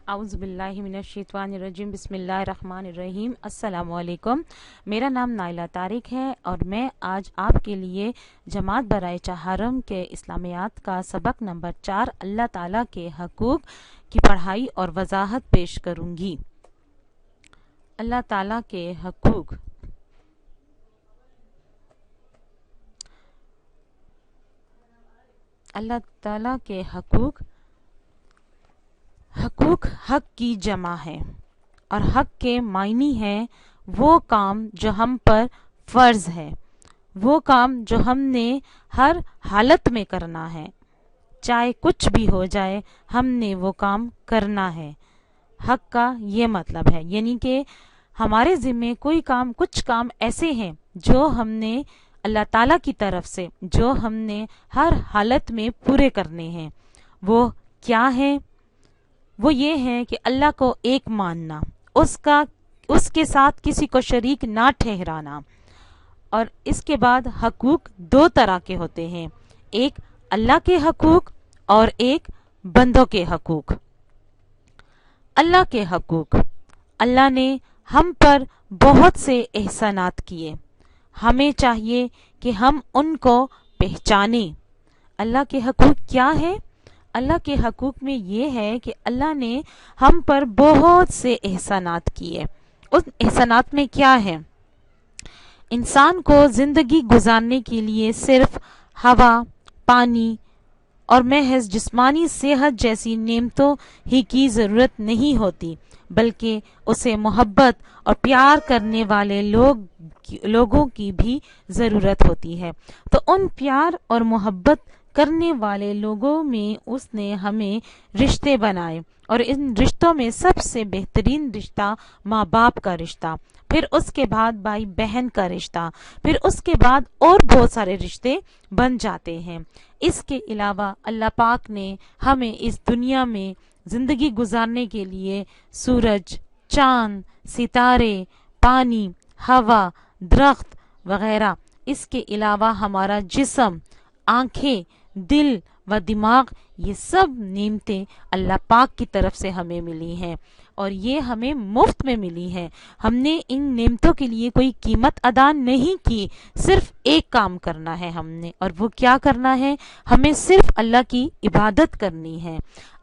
اعوذ باللہ من الشیطان الرجیم بسم اللہ الرحمن الرحیم السلام علیکم۔ میرا نام نائلہ طارق ہے اور میں آج آپ کے لیے جماعت برائے چہارم کے اسلامیات کا سبق نمبر 4 اللہ تعالیٰ کے حقوق کی پڑھائی اور وضاحت پیش کروں گی۔ اللہ تعالیٰ کے حقوق۔ اللہ تعالیٰ کے حقوق حق کی جمع ہے اور حق کے معنی ہے وہ کام جو ہم پر فرض ہے، وہ کام جو ہم نے ہر حالت میں کرنا ہے، چاہے کچھ بھی ہو جائے ہم نے وہ کام کرنا ہے۔ حق کا یہ مطلب ہے، یعنی کہ ہمارے ذمے کچھ کام ایسے ہیں جو ہم نے اللہ تعالیٰ کی طرف سے جو ہم نے ہر حالت میں پورے کرنے ہیں۔ وہ کیا ہے؟ وہ یہ ہے کہ اللہ کو ایک ماننا، اس کے ساتھ کسی کو شریک نہ ٹھہرانا، اور اس کے بعد حقوق دو طرح کے ہوتے ہیں، ایک اللہ کے حقوق اور ایک بندوں کے حقوق۔ اللہ کے حقوق، اللہ نے ہم پر بہت سے احسانات کیے، ہمیں چاہیے کہ ہم ان کو پہچانیں۔ اللہ کے حقوق کیا ہے؟ اللہ کے حقوق میں یہ ہے کہ اللہ نے ہم پر بہت سے احسانات کیے۔ ان احسانات میں کیا ہے؟ انسان کو زندگی گزارنے کے لیے صرف ہوا، پانی اور محض جسمانی صحت جیسی نعمتوں ہی کی ضرورت نہیں ہوتی، بلکہ اسے محبت اور پیار کرنے والے لوگوں کی بھی ضرورت ہوتی ہے۔ تو ان پیار اور محبت کرنے والے لوگوں میں اس نے ہمیں رشتے بنائے، اور ان رشتوں میں سب سے بہترین رشتہ ماں باپ کا رشتہ، پھر اس کے بعد بھائی بہن کا رشتہ، پھر اس کے بعد اور بہت سارے رشتے بن جاتے ہیں۔ اس کے علاوہ اللہ پاک نے ہمیں اس دنیا میں زندگی گزارنے کے لیے سورج، چاند، ستارے، پانی، ہوا، درخت وغیرہ، اس کے علاوہ ہمارا جسم، آنکھیں، دل و دماغ، یہ سب نعمتیں اللہ پاک کی طرف سے ہمیں ملی ہیں، اور یہ ہمیں مفت میں ملی ہیں۔ ہم نے ان نعمتوں کے لیے کوئی قیمت ادا نہیں کی، صرف ایک کام کرنا ہے ہم نے، اور وہ کیا کرنا ہے؟ ہمیں صرف اللہ کی عبادت کرنی ہے۔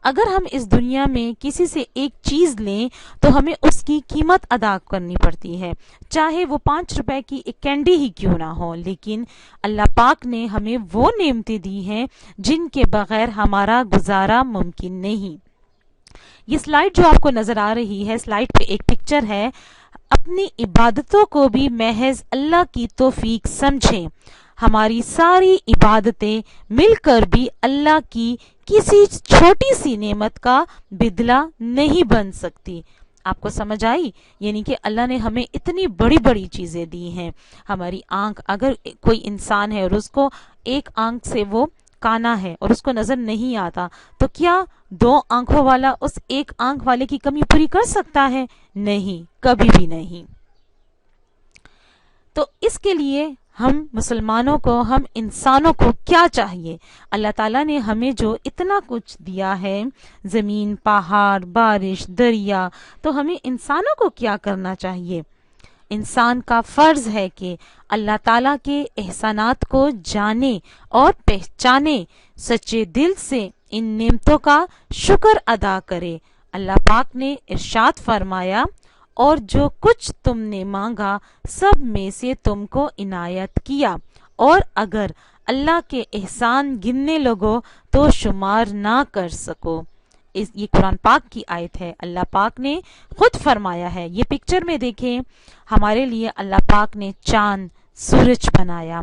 اگر ہم اس دنیا میں کسی سے ایک چیز لیں تو ہمیں اس کی قیمت ادا کرنی پڑتی ہے، چاہے وہ 5 روپے کی ایک کینڈی ہی کیوں نہ ہو، لیکن اللہ پاک نے ہمیں وہ نعمتیں دی ہیں جن کے بغیر ہمارا گزارا ممکن نہیں۔ یہ سلائیڈ جو آپ کو نظر آ رہی ہے، سلائیڈ پہ ایک پکچر ہے۔ اپنی عبادتوں کو بھی محض اللہ کی توفیق سمجھیں۔ ہماری ساری عبادتیں مل کر بھی اللہ کی کسی چھوٹی سی نعمت کا بدلہ نہیں بن سکتی۔ آپ کو سمجھ آئی؟ یعنی کہ اللہ نے ہمیں اتنی بڑی بڑی چیزیں دی ہیں۔ ہماری آنکھ، اگر کوئی انسان ہے اور اس کو ایک آنکھ سے وہ کانا ہے اور اس کو نظر نہیں آتا، تو کیا 2 آنکھوں والا اس ایک آنکھ والے کی کمی پوری کر سکتا ہے؟ نہیں، کبھی بھی نہیں۔ تو اس کے لیے ہم مسلمانوں کو، ہم انسانوں کو کیا چاہیے؟ اللہ تعالیٰ نے ہمیں جو اتنا کچھ دیا ہے، زمین، پہاڑ، بارش، دریا، تو ہمیں انسانوں کو کیا کرنا چاہیے؟ انسان کا فرض ہے کہ اللہ تعالیٰ کے احسانات کو جانے اور پہچانے، سچے دل سے ان نعمتوں کا شکر ادا کرے۔ اللہ پاک نے ارشاد فرمایا، اور جو کچھ تم نے مانگا سب میں سے تم کو عنایت کیا، اور اگر اللہ کے احسان گننے لگو تو شمار نہ کر سکو۔ یہ قرآن پاک کی آیت ہے، اللہ پاک نے خود فرمایا ہے۔ یہ پکچر میں دیکھیں، ہمارے لیے اللہ پاک نے چاند، سورج بنایا،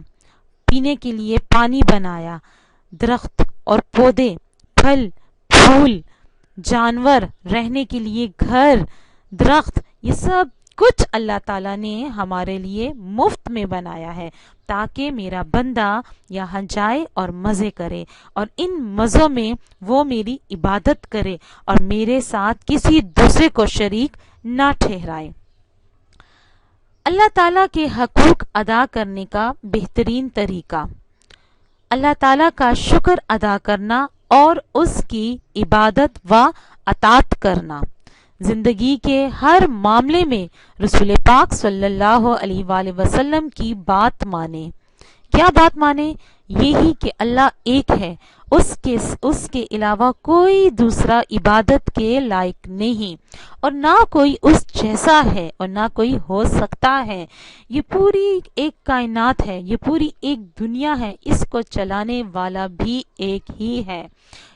پینے کے لیے پانی بنایا، درخت اور پودے، پھل، پھول، جانور، رہنے کے لیے گھر، درخت، یہ سب کچھ اللہ تعالیٰ نے ہمارے لیے مفت میں بنایا ہے، تاکہ میرا بندہ یہاں جائے اور مزے کرے، اور ان مزوں میں وہ میری عبادت کرے اور میرے ساتھ کسی دوسرے کو شریک نہ ٹھہرائے۔ اللہ تعالیٰ کے حقوق ادا کرنے کا بہترین طریقہ، اللہ تعالیٰ کا شکر ادا کرنا اور اس کی عبادت و اطاعت کرنا، زندگی کے ہر معاملے میں رسول پاک صلی اللہ علیہ وآلہ وسلم کی بات مانے۔ کیا بات مانے؟ یہی کہ اللہ ایک ہے، اس کے علاوہ کوئی دوسرا عبادت کے لائق نہیں، اور نہ کوئی اس جیسا ہے اور نہ کوئی ہو سکتا ہے۔ یہ پوری ایک کائنات ہے، یہ پوری ایک دنیا ہے، اس کو چلانے والا بھی ایک ہی ہے۔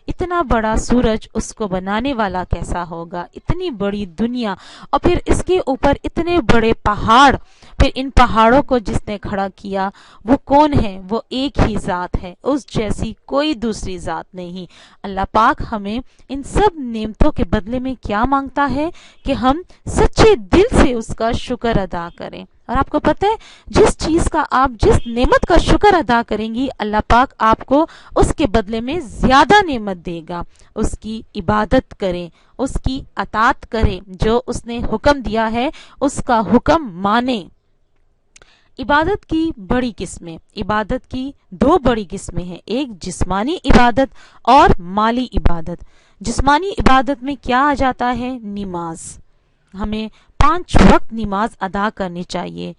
اتنا بڑا سورج، اس کو بنانے والا کیسا ہوگا؟ اتنی بڑی دنیا، اور پھر اس کے اوپر اتنے بڑے پہاڑ، پھر ان پہاڑوں کو جس نے کھڑا کیا وہ کون ہے؟ وہ ایک ہی ذات ہے، اس جیسی کوئی دوسری ذات نہیں۔ اللہ پاک ہمیں ان سب نعمتوں کے بدلے میں کیا مانگتا ہے؟ کہ ہم سچے دل سے اس کا شکر ادا کریں۔ اور آپ کو پتہ ہے، جس چیز کا آپ جس نعمت کا شکر ادا کریں گی، اللہ پاک آپ کو اس کے بدلے میں زیادہ نعمت دے گا۔ اس کی عبادت کریں، اس کی اطاعت کریں، جو اس نے حکم دیا ہے اس کا حکم مانیں۔ عبادت کی بڑی قسمیں، عبادت کی دو بڑی قسمیں ہیں، ایک جسمانی عبادت اور مالی عبادت۔ جسمانی عبادت میں کیا آ جاتا ہے؟ نماز۔ ہمیں 5 وقت نماز ادا کرنی چاہیے،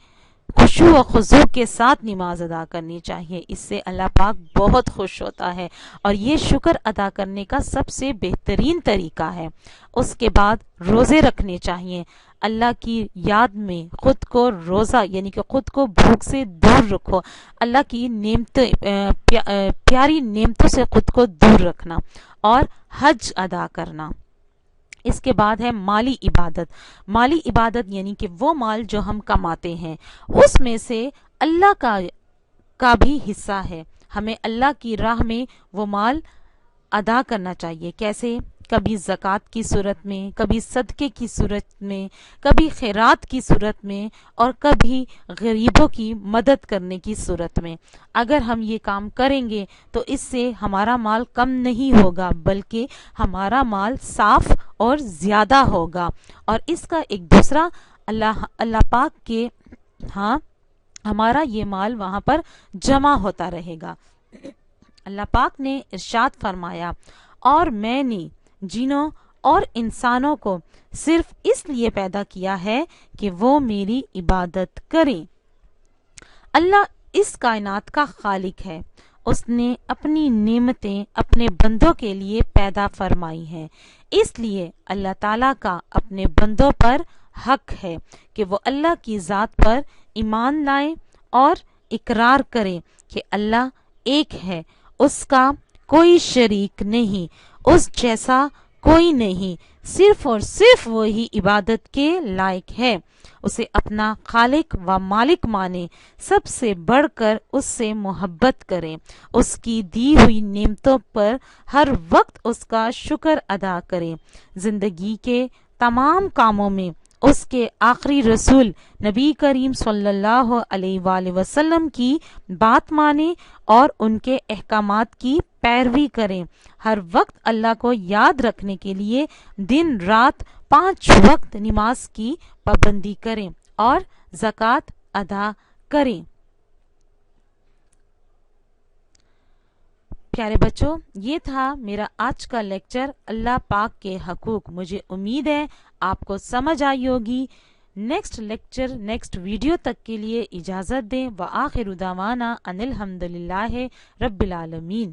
خشوع و خضوع کے ساتھ نماز ادا کرنی چاہیے، اس سے اللہ پاک بہت خوش ہوتا ہے، اور یہ شکر ادا کرنے کا سب سے بہترین طریقہ ہے۔ اس کے بعد روزے رکھنے چاہیے، اللہ کی یاد میں خود کو روزہ، یعنی کہ خود کو بھوک سے دور رکھو، اللہ کی پیاری نعمتوں سے خود کو دور رکھنا، اور حج ادا کرنا۔ اس کے بعد ہے مالی عبادت۔ مالی عبادت یعنی کہ وہ مال جو ہم کماتے ہیں، اس میں سے اللہ کا بھی حصہ ہے، ہمیں اللہ کی راہ میں وہ مال ادا کرنا چاہیے۔ کیسے؟ کبھی زکوٰۃ کی صورت میں، کبھی صدقے کی صورت میں، کبھی خیرات کی صورت میں، اور کبھی غریبوں کی مدد کرنے کی صورت میں۔ اگر ہم یہ کام کریں گے تو اس سے ہمارا مال کم نہیں ہوگا، بلکہ ہمارا مال صاف اور زیادہ ہوگا، اور اس کا ایک دوسرا اللہ پاک کے ہاں ہمارا یہ مال وہاں پر جمع ہوتا رہے گا۔ اللہ پاک نے ارشاد فرمایا، اور میں نے جنوں اور انسانوں کو صرف اس لیے پیدا کیا ہے کہ وہ میری عبادت کریں۔ اللہ اس کائنات کا خالق ہے، اس نے اپنی نعمتیں اپنے بندوں کے لیے پیدا فرمائی ہیں، اس لیے اللہ تعالیٰ کا اپنے بندوں پر حق ہے کہ وہ اللہ کی ذات پر ایمان لائیں اور اقرار کریں کہ اللہ ایک ہے، اس کا کوئی شریک نہیں، اس جیسا کوئی نہیں، صرف اور صرف وہی عبادت کے لائق ہے، اسے اپنا خالق و مالک مانیں، سب سے بڑھ کر اس سے محبت کریں، اس کی دی ہوئی نعمتوں پر ہر وقت اس کا شکر ادا کریں، زندگی کے تمام کاموں میں اس کے آخری رسول نبی کریم صلی اللہ علیہ وآلہ وسلم کی بات مانیں اور ان کے احکامات کی پیروی کریں، ہر وقت اللہ کو یاد رکھنے کے لیے دن رات 5 وقت نماز کی پابندی کریں اور زکوٰۃ ادا کریں۔ پیارے بچوں، یہ تھا میرا آج کا لیکچر، اللہ پاک کے حقوق۔ مجھے امید ہے آپ کو سمجھ آئی ہوگی۔ نیکسٹ لیکچر، نیکسٹ ویڈیو تک کے لیے اجازت دیں۔ وآخر دعوانا ان الحمدللہ رب العالمین۔